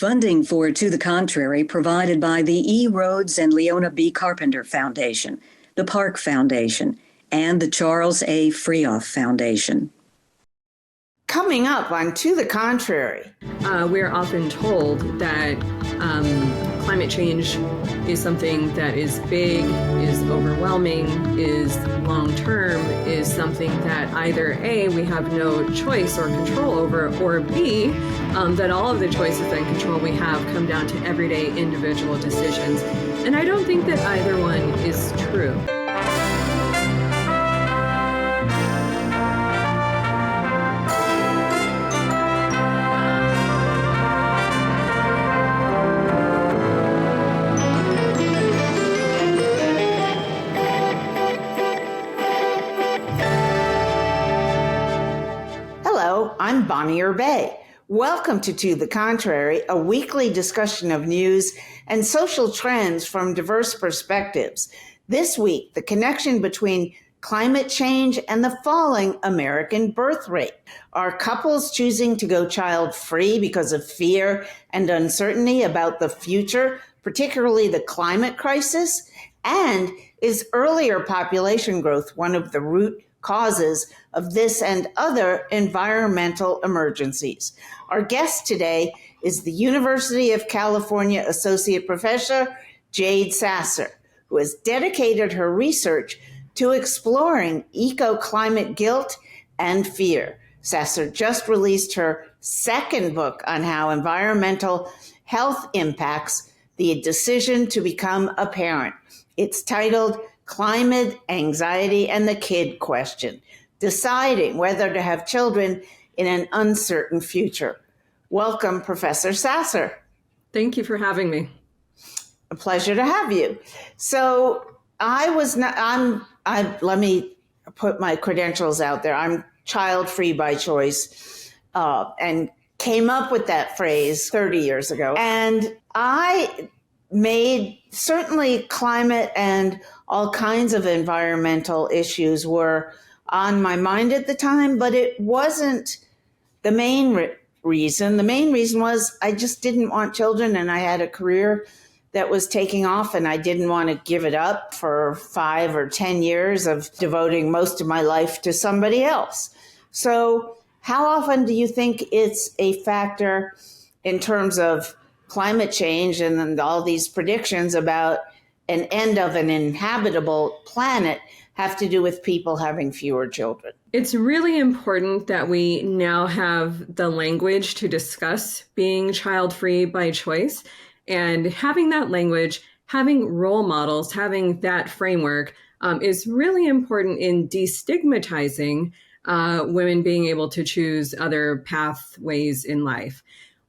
Funding for To the Contrary provided by the E. Rhodes and Leona B. Carpenter Foundation, the Park Foundation, and the Charles A. Freoff Foundation. Coming up on To the Contrary. We're often told that climate change is something that is big, is overwhelming, is long-term, is something that either A, we have no choice or control over, or B, that all of the choices and control we have come down to everyday individual decisions. And I don't think that either one is true. I'm Bonnie Urbay. Welcome to the Contrary, a weekly discussion of news and social trends from diverse perspectives. This week, the connection between climate change and the falling American birth rate. Are couples choosing to go child-free because of fear and uncertainty about the future, particularly the climate crisis? And is earlier population growth one of the root causes of this and other environmental emergencies? Our guest today is the University of California Associate Professor Jade Sasser, who has dedicated her research to exploring eco-climate guilt and fear. Sasser just released her second book on how environmental health impacts the decision to become a parent. It's titled Climate, Anxiety, and the Kid Question, Deciding Whether to Have Children in an Uncertain Future. Welcome, Professor Sasser. Thank you for having me. A pleasure to have you. So let me put my credentials out there. I'm child-free by choice, and came up with that phrase 30 years ago. And I made certainly climate and all kinds of environmental issues were on my mind at the time, but it wasn't the main reason. The main reason was I just didn't want children, and I had a career that was taking off, and I didn't want to give it up for 5 or 10 years of devoting most of my life to somebody else. So how often do you think it's a factor in terms of climate change and then all these predictions about an end of an inhabitable planet have to do with people having fewer children? It's really important that we now have the language to discuss being child-free by choice, and having that language, having role models, having that framework is really important in destigmatizing women being able to choose other pathways in life.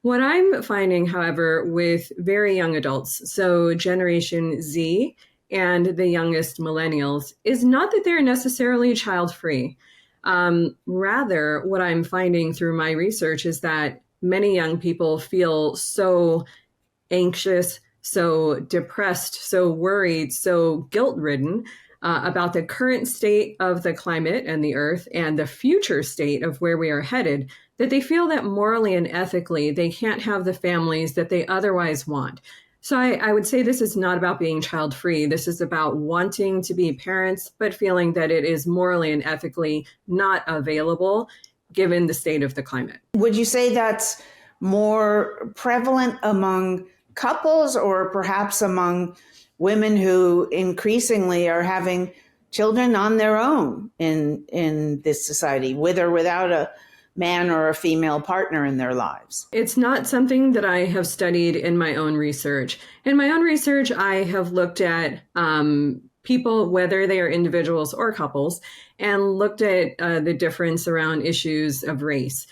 What I'm finding, however, with very young adults, so Generation Z and the youngest millennials, is not that they're necessarily child-free. Rather, what I'm finding through my research is that many young people feel so anxious, so depressed, so worried, so guilt-ridden about the current state of the climate and the earth and the future state of where we are headed, that they feel that morally and ethically they can't have the families that they otherwise want. So I would say this is not about being child-free. This is about wanting to be parents, but feeling that it is morally and ethically not available given the state of the climate. Would you say that's more prevalent among couples or perhaps among women who increasingly are having children on their own in this society, with or without a man or a female partner in their lives? It's not something that I have studied in my own research. In my own research, I have looked at people, whether they are individuals or couples, and looked at the difference around issues of race.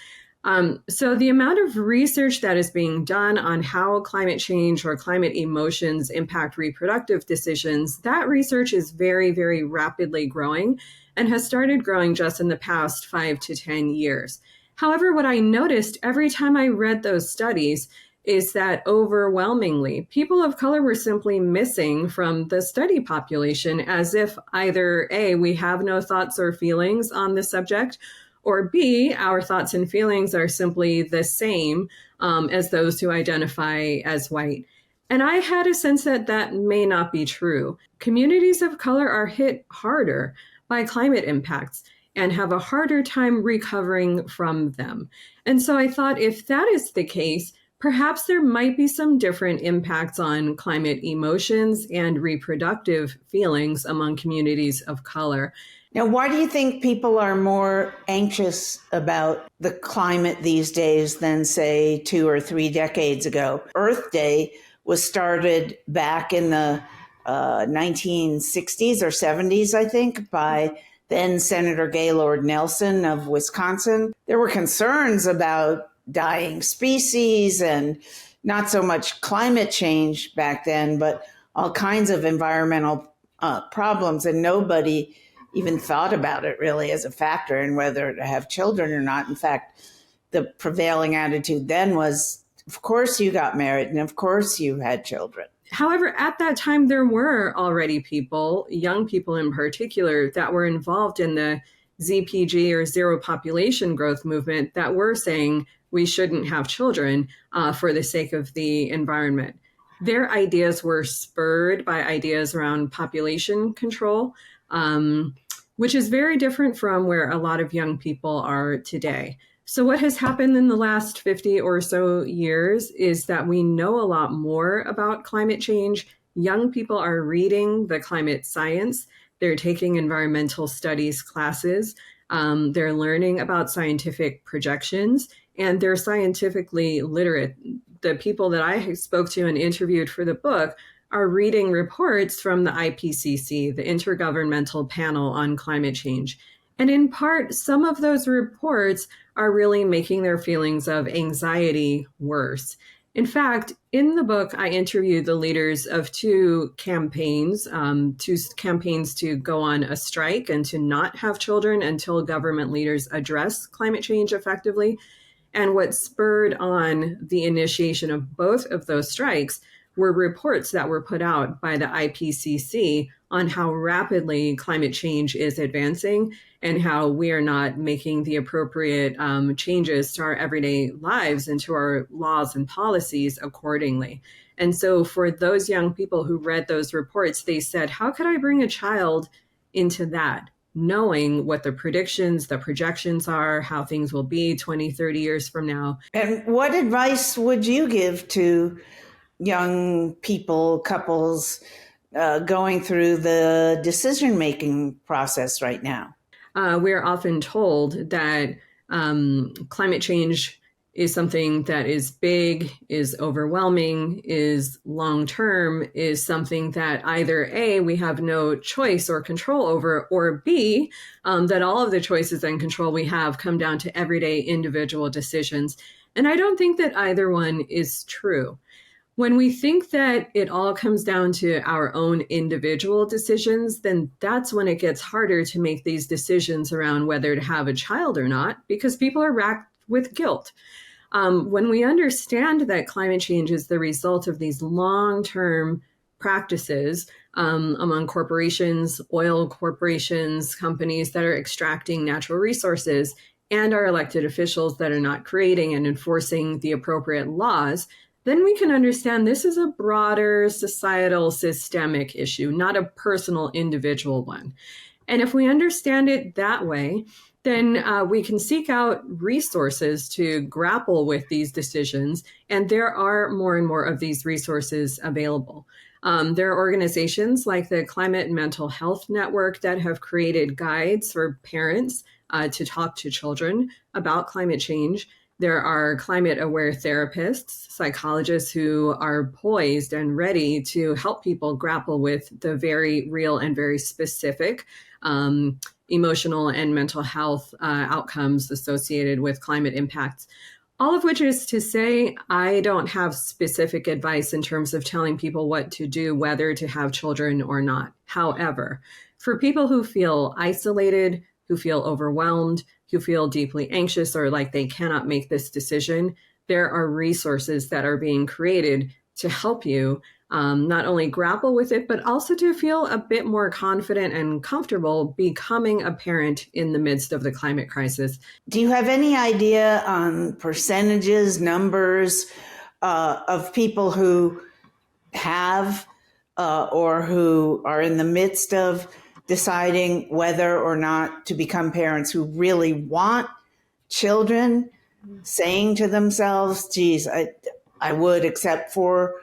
So the amount of research that is being done on how climate change or climate emotions impact reproductive decisions, that research is very, very rapidly growing and has started growing just in the past 5 to 10 years. However, what I noticed every time I read those studies is that overwhelmingly, people of color were simply missing from the study population, as if either A, we have no thoughts or feelings on the subject, or B, our thoughts and feelings are simply the same as those who identify as white. And I had a sense that that may not be true. Communities of color are hit harder by climate impacts and have a harder time recovering from them. And so I thought if that is the case, perhaps there might be some different impacts on climate emotions and reproductive feelings among communities of color. Now, why do you think people are more anxious about the climate these days than, say, 2 or 3 decades ago? Earth Day was started back in the 1960s or 70s, I think, by then Senator Gaylord Nelson of Wisconsin. There were concerns about dying species and not so much climate change back then, but all kinds of environmental problems, and nobody even thought about it really as a factor in whether to have children or not. In fact, the prevailing attitude then was, of course you got married and of course you had children. However, at that time, there were already people, young people in particular, that were involved in the ZPG or zero population growth movement that were saying we shouldn't have children for the sake of the environment. Their ideas were spurred by ideas around population control, which is very different from where a lot of young people are today. So what has happened in the last 50 or so years is that we know a lot more about climate change. Young people are reading the climate science. They're taking environmental studies classes. They're learning about scientific projections, and they're scientifically literate. The people that I spoke to and interviewed for the book are reading reports from the IPCC, the Intergovernmental Panel on Climate Change. And in part, some of those reports are really making their feelings of anxiety worse. In fact, in the book, I interviewed the leaders of two campaigns to go on a strike and to not have children until government leaders address climate change effectively. And what spurred on the initiation of both of those strikes were reports that were put out by the IPCC on how rapidly climate change is advancing and how we are not making the appropriate changes to our everyday lives and to our laws and policies accordingly. And so for those young people who read those reports, they said, how could I bring a child into that, knowing what the predictions, the projections are, how things will be 20, 30 years from now? And what advice would you give to young people, couples going through the decision-making process right now? We're often told that climate change is something that is big, is overwhelming, is long-term, is something that either A, we have no choice or control over, or B, that all of the choices and control we have come down to everyday individual decisions. And I don't think that either one is true. When we think that it all comes down to our own individual decisions, then that's when it gets harder to make these decisions around whether to have a child or not, because people are racked with guilt. When we understand that climate change is the result of these long-term practices among corporations, oil corporations, companies that are extracting natural resources, and our elected officials that are not creating and enforcing the appropriate laws, then we can understand this is a broader societal systemic issue, not a personal individual one. And if we understand it that way, then we can seek out resources to grapple with these decisions. And there are more and more of these resources available. There are organizations like the Climate and Mental Health Network that have created guides for parents to talk to children about climate change. There are climate-aware therapists, psychologists who are poised and ready to help people grapple with the very real and very specific emotional and mental health outcomes associated with climate impacts. All of which is to say, I don't have specific advice in terms of telling people what to do, whether to have children or not. However, for people who feel isolated, who feel overwhelmed, who feel deeply anxious or like they cannot make this decision, there are resources that are being created to help you not only grapple with it, but also to feel a bit more confident and comfortable becoming a parent in the midst of the climate crisis. Do you have any idea on percentages, numbers of people who have or who are in the midst of deciding whether or not to become parents, who really want children, saying to themselves, geez, I would, except for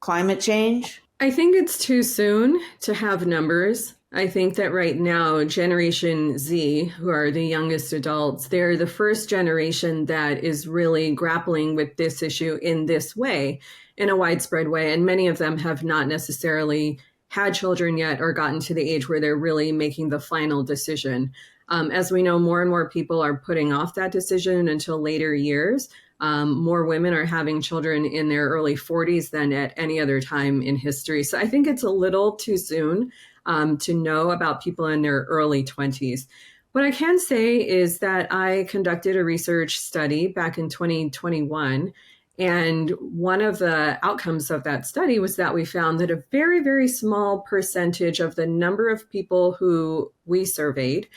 climate change? I think it's too soon to have numbers. I think that right now, Generation Z, who are the youngest adults, they're the first generation that is really grappling with this issue in this way, in a widespread way. And many of them have not necessarily had children yet or gotten to the age where they're really making the final decision. As we know, more and more people are putting off that decision until later years. More women are having children in their early 40s than at any other time in history. So I think it's a little too soon to know about people in their early 20s. What I can say is that I conducted a research study back in 2021. And one of the outcomes of that study was that we found that a very, very small percentage of the number of people who we surveyed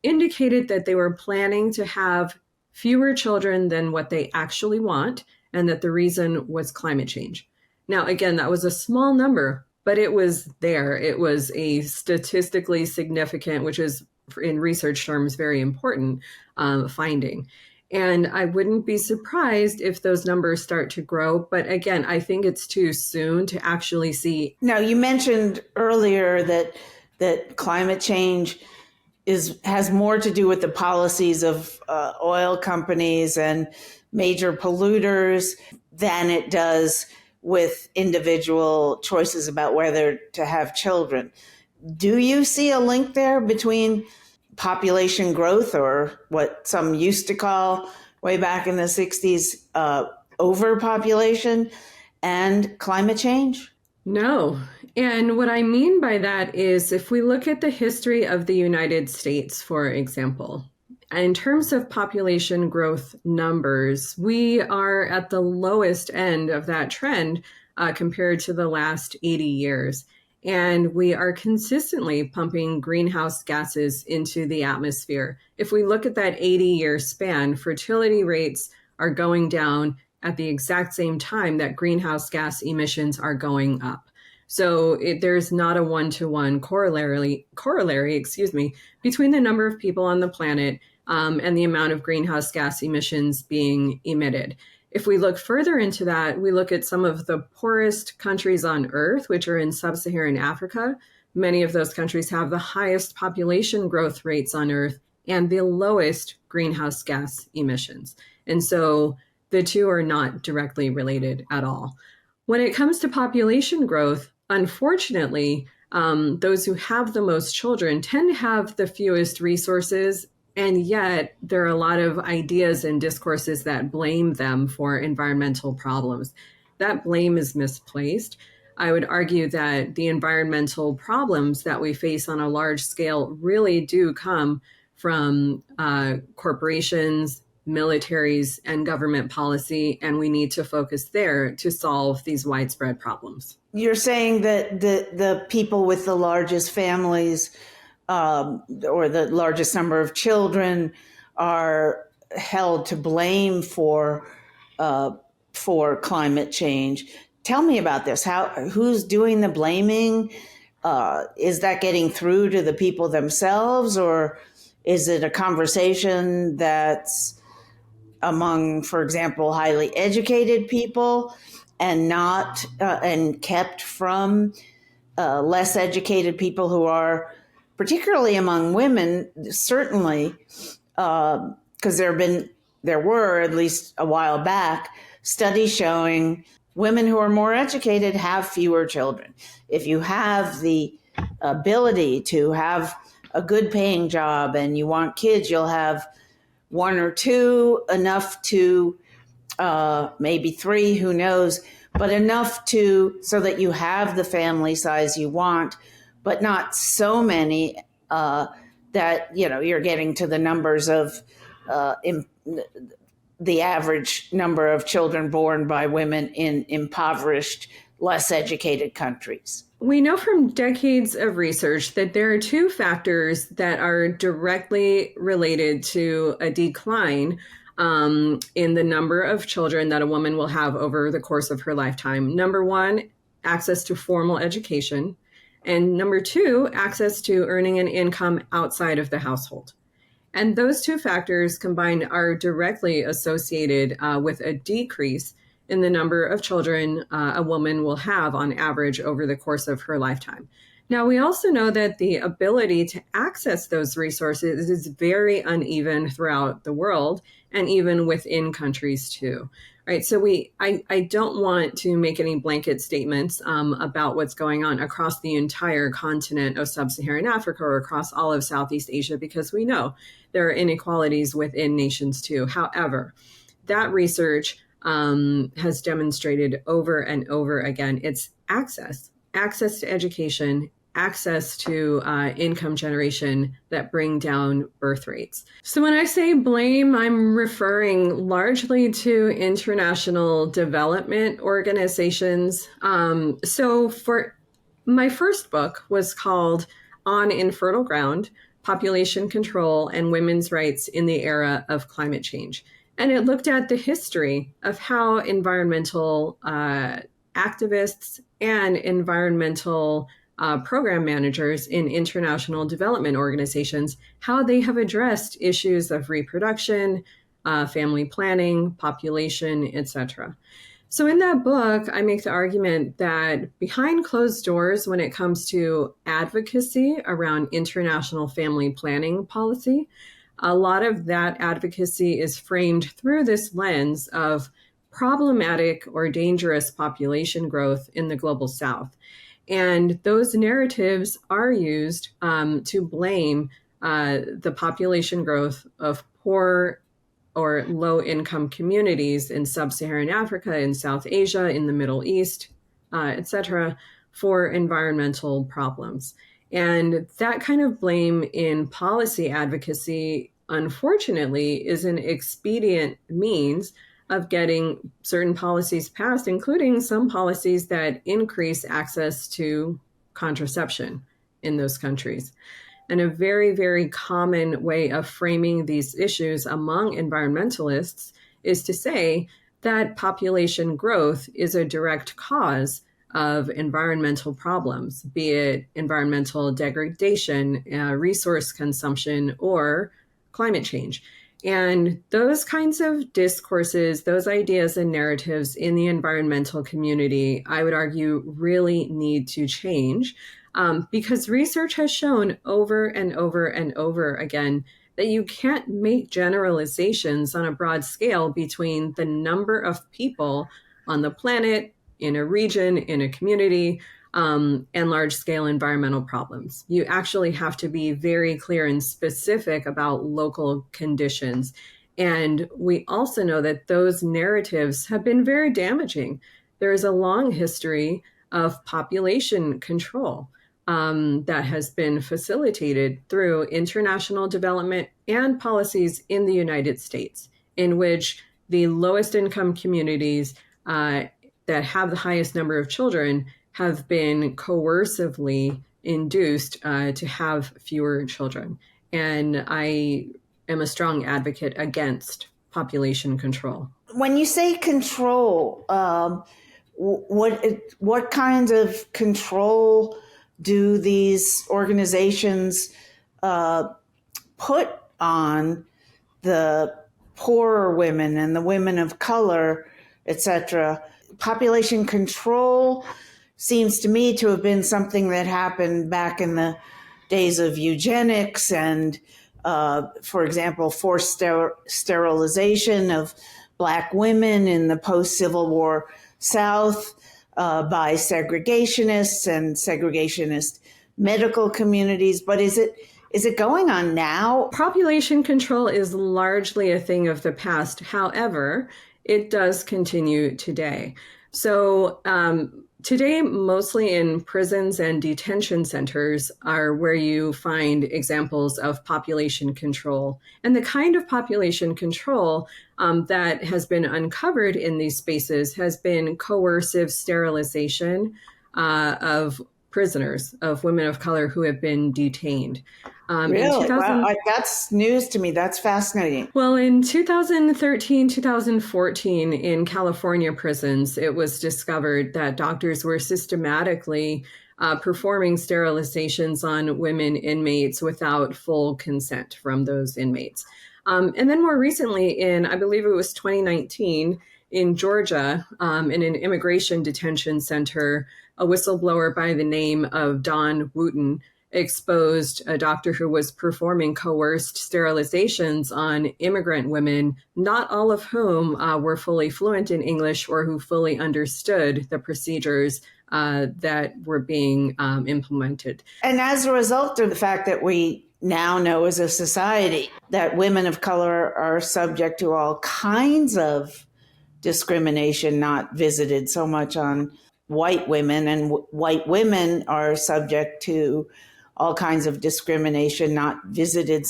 indicated that they were planning to have fewer children than what they actually want, and that the reason was climate change. Now, again, that was a small number, but it was there. It was a statistically significant, which is in research terms, very important finding. And I wouldn't be surprised if those numbers start to grow. But again, I think it's too soon to actually see. Now, you mentioned earlier that climate change has more to do with the policies of oil companies and major polluters than it does with individual choices about whether to have children. Do you see a link there between population growth, or what some used to call way back in the 60s overpopulation, and climate change? No. And what I mean by that is, if we look at the history of the United States, for example, in terms of population growth numbers, we are at the lowest end of that trend compared to the last 80 years. And we are consistently pumping greenhouse gases into the atmosphere. If we look at that 80-year span, fertility rates are going down at the exact same time that greenhouse gas emissions are going up. So there's not a one-to-one corollary, between the number of people on the planet and the amount of greenhouse gas emissions being emitted. If we look further into that, we look at some of the poorest countries on Earth, which are in sub-Saharan Africa. Many of those countries have the highest population growth rates on Earth and the lowest greenhouse gas emissions. And so the two are not directly related at all. When it comes to population growth, unfortunately, those who have the most children tend to have the fewest resources, and yet there are a lot of ideas and discourses that blame them for environmental problems. That blame is misplaced. I would argue that the environmental problems that we face on a large scale really do come from corporations, militaries, and government policy, and we need to focus there to solve these widespread problems. You're saying that the people with the largest families or the largest number of children are held to blame for climate change. Tell me about this. Who's doing the blaming? Is that getting through to the people themselves, or is it a conversation that's among, for example, highly educated people and not and kept from less educated people who are, particularly among women, certainly, because there were, at least a while back, studies showing women who are more educated have fewer children. If you have the ability to have a good paying job and you want kids, you'll have one or two, enough to maybe three, who knows, but enough so that you have the family size you want, but not so many that you're getting to the numbers of the average number of children born by women in impoverished less educated countries? We know from decades of research that there are two factors that are directly related to a decline in the number of children that a woman will have over the course of her lifetime. Number one, access to formal education. And number two, access to earning an income outside of the household. And those two factors combined are directly associated with a decrease in the number of children a woman will have on average over the course of her lifetime. Now, we also know that the ability to access those resources is very uneven throughout the world and even within countries too. Right. So I don't want to make any blanket statements about what's going on across the entire continent of sub-Saharan Africa or across all of Southeast Asia, because we know there are inequalities within nations too. However, that research has demonstrated over and over again, it's access to education, access to income generation that bring down birth rates. So when I say blame, I'm referring largely to international development organizations. So for my first book was called On Infertile Ground, Population Control and Women's Rights in the Era of Climate Change. And it looked at the history of how environmental activists and environmental program managers in international development organizations, how they have addressed issues of reproduction, family planning, population, etc. So in that book, I make the argument that behind closed doors, when it comes to advocacy around international family planning policy, a lot of that advocacy is framed through this lens of problematic or dangerous population growth in the global south. And those narratives are used to blame the population growth of poor or low-income communities in sub-Saharan Africa, in South Asia, in the Middle East, etc., for environmental problems. And that kind of blame in policy advocacy, unfortunately, is an expedient means of getting certain policies passed, including some policies that increase access to contraception in those countries. And a very, very common way of framing these issues among environmentalists is to say that population growth is a direct cause of environmental problems, be it environmental degradation, resource consumption, or climate change. And those kinds of discourses, those ideas and narratives in the environmental community, I would argue, really need to change because research has shown over and over and over again that you can't make generalizations on a broad scale between the number of people on the planet, in a region, in a community, and large-scale environmental problems. You actually have to be very clear and specific about local conditions. And we also know that those narratives have been very damaging. There is a long history of population control that has been facilitated through international development and policies in the United States, in which the lowest income communities that have the highest number of children have been coercively induced to have fewer children. And I am a strong advocate against population control. When you say control, what kinds of control do these organizations put on the poorer women and the women of color, etc.? Population control seems to me to have been something that happened back in the days of eugenics and, for example, forced sterilization of Black women in the post-Civil War South by segregationists and segregationist medical communities. But is it going on now? Population control is largely a thing of the past. However, it does continue today. So Today, mostly in prisons and detention centers are where you find examples of population control. And the kind of population control that has been uncovered in these spaces has been coercive sterilization of prisoners, of women of color who have been detained. In Really? Wow, 2000, that's news to me. That's fascinating. well, in 2013, 2014, in California prisons, it was discovered that doctors were systematically performing sterilizations on women inmates without full consent from those inmates. And then more recently, I believe it was 2019, in Georgia, in an immigration detention center, a whistleblower by the name of Don Wooten exposed a doctor who was performing coerced sterilizations on immigrant women, not all of whom were fully fluent in English or who fully understood the procedures that were being implemented. And as a result of the fact that we now know as a society that women of color are subject to all kinds of discrimination, not visited so much on white women, and white women are subject to all kinds of discrimination, not visited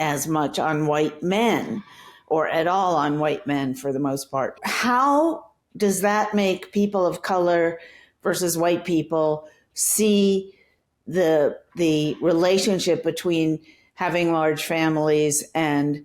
as much on white men or at all on white men for the most part. How does that make people of color versus white people see the relationship between having large families and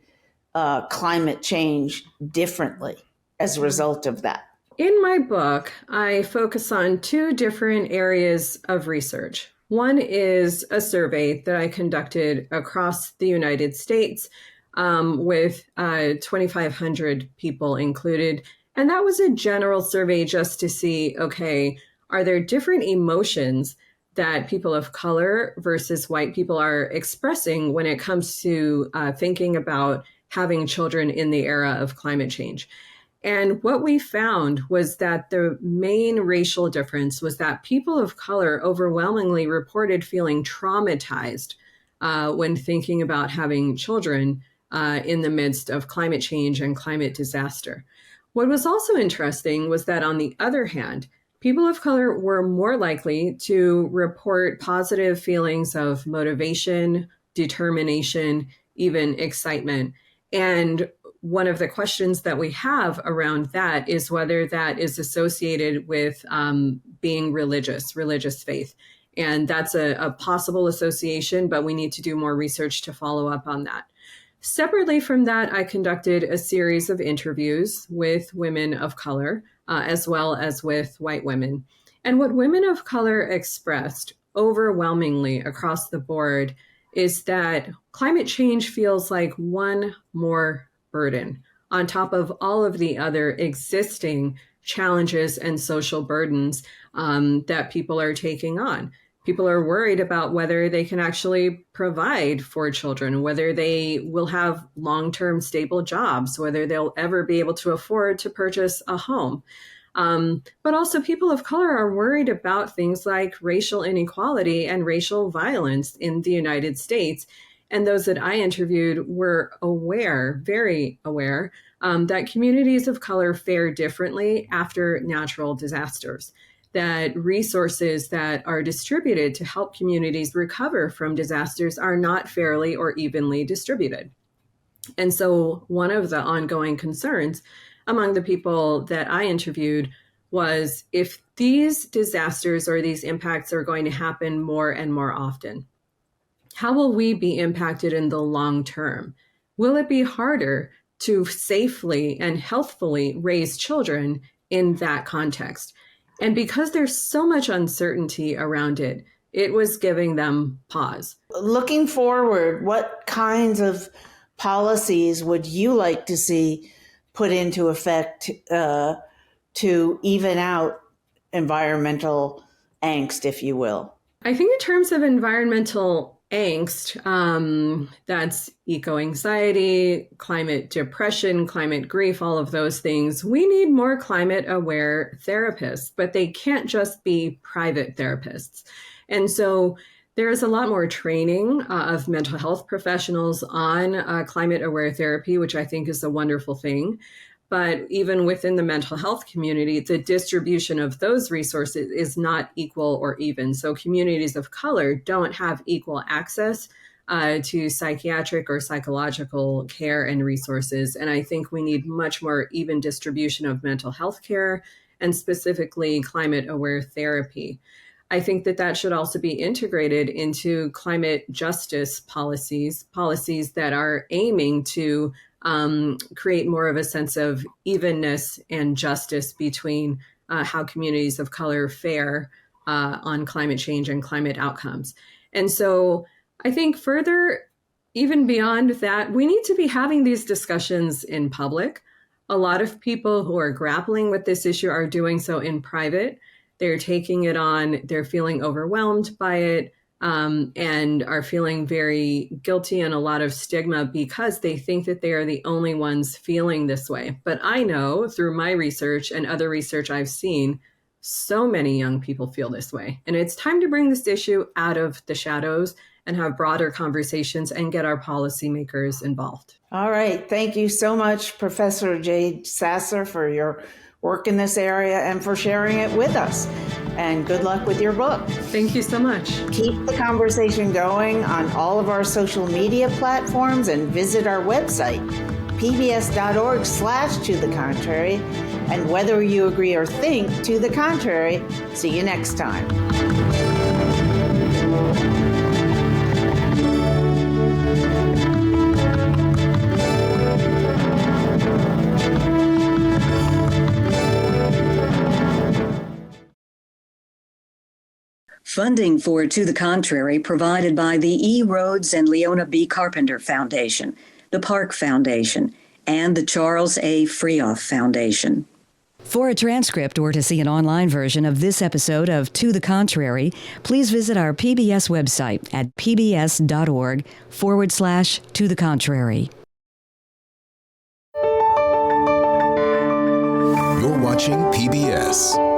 climate change differently as a result of that? In my book, I focus on two different areas of research. One is a survey that I conducted across the United States with 2,500 people included. And that was a general survey just to see, okay, are there different emotions that people of color versus white people are expressing when it comes to thinking about having children in the era of climate change? And what we found was that the main racial difference was that people of color overwhelmingly reported feeling traumatized when thinking about having children in the midst of climate change and climate disaster. What was also interesting was that, on the other hand, people of color were more likely to report positive feelings of motivation, determination, even excitement. And one of the questions that we have around that is whether that is associated with being religious faith. And that's a possible association, but we need to do more research to follow up on that. Separately from that, I conducted a series of interviews with women of color, as well as with white women. And what women of color expressed overwhelmingly across the board is that climate change feels like one more burden on top of all of the other existing challenges and social burdens that people are taking on. People are worried about whether they can actually provide for children, whether they will have long-term stable jobs, whether they'll ever be able to afford to purchase a home. But also people of color are worried about things like racial inequality and racial violence in the United States. And those that I interviewed were aware, very aware, that communities of color fare differently after natural disasters, that resources that are distributed to help communities recover from disasters are not fairly or evenly distributed. And so one of the ongoing concerns among the people that I interviewed was, if these disasters or these impacts are going to happen more and more often, how will we be impacted in the long term? Will it be harder to safely and healthfully raise children in that context? And because there's so much uncertainty around it, it was giving them pause. Looking forward, what kinds of policies would you like to see put into effect to even out environmental angst, if you will? I think in terms of environmental angst, that's eco-anxiety, climate depression, climate grief, all of those things. We need more climate-aware therapists, but they can't just be private therapists. And so there is a lot more training of mental health professionals on climate-aware therapy, which I think is a wonderful thing. But even within the mental health community, the distribution of those resources is not equal or even. So communities of color don't have equal access to psychiatric or psychological care and resources. And I think we need much more even distribution of mental health care and specifically climate aware therapy. I think that that should also be integrated into climate justice policies that are aiming to create more of a sense of evenness and justice between how communities of color fare on climate change and climate outcomes. And so I think further, even beyond that, we need to be having these discussions in public. A lot of people who are grappling with this issue are doing so in private. They're taking it on, they're feeling overwhelmed by it, and are feeling very guilty and a lot of stigma because they think that they are the only ones feeling this way. But I know through my research and other research I've seen, so many young people feel this way. And it's time to bring this issue out of the shadows and have broader conversations and get our policymakers involved. All right. Thank you so much, Professor Jade Sasser, for your work in this area and for sharing it with us. And good luck with your book. Thank you so much. Keep the conversation going on all of our social media platforms and visit our website, pbs.org/to the contrary. And whether you agree or think to the contrary, see you next time. Funding for To the Contrary provided by the E. Rhodes and Leona B. Carpenter Foundation, the Park Foundation, and the Charles A. Freoff Foundation. For a transcript or to see an online version of this episode of To the Contrary, please visit our PBS website at pbs.org/to the contrary. You're watching PBS.